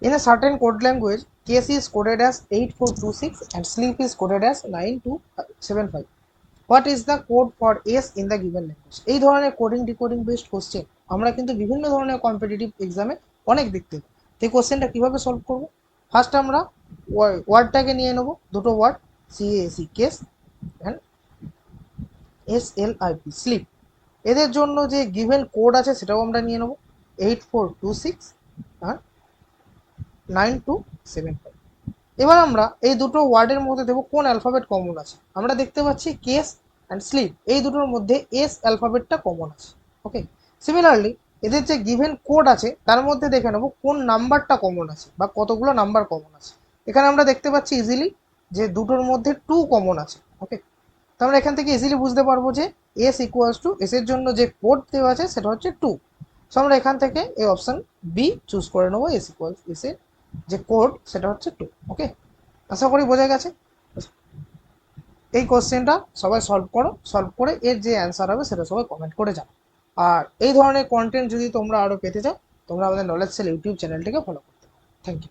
In a certain code language, case is coded as 8426 and sleep is coded as 9275. What is the code for S in the given language? এই ধরনের coding decoding based question আমরা কিন্তু বিভিন্ন ধরনের competitive এক্সামে অনেক দেখতে পাই। তো এই কোশ্চেনটা কীভাবে সলভ করব? ফার্স্ট আমরা ওয়ার্ডটাকে নিয়ে নেব, দুটো word, CASE case and SLIP slip. এদের জন্য যে গিভেন কোড আছে সেটাও আমরা নিয়ে নেব, 8426 আর 9275। এবার আমরা এই দুটো ওয়ার্ডের মধ্যে দেবো কোন অ্যালফাবেট কমন আছে। আমরা দেখতে পাচ্ছি কেস অ্যান্ড স্লিপ, এই দুটোর মধ্যে এস অ্যালফাবেটটা কমন আছে। ওকে, সিমিলারলি এদের যে গিভেন কোড আছে তার মধ্যে দেখে নেবো কোন নাম্বারটা কমন আছে বা কতগুলো নাম্বার কমন আছে। এখানে আমরা দেখতে পাচ্ছি ইজিলি যে দুটোর মধ্যে 2 কমন আছে। ওকে, তো আমরা এখান থেকে ইজিলি বুঝতে পারবো যে এস ইকুয়ালস টু এস এর জন্য যে কোড দেওয়া আছে সেটা হচ্ছে 2। সো আমরা এখান থেকে এই অপশন বি চুজ করে নেবো, এস ইকুয়ালস এস এর যে কোড সেটা হচ্ছে 2। ওকে, আশা করি বোঝা গেছে। এই কোশ্চেনটা সবাই সলভ করো, সলভ করে এর যে অ্যান্সার হবে সেটা সবাই কমেন্ট করে জানো। আর এই ধরনের কন্টেন্ট যদি তোমরা আরও পেতে চাও, তোমরা আমাদের নলেজ সেল ইউটিউব চ্যানেলটিকে ফলো করতে পারো। Thank you.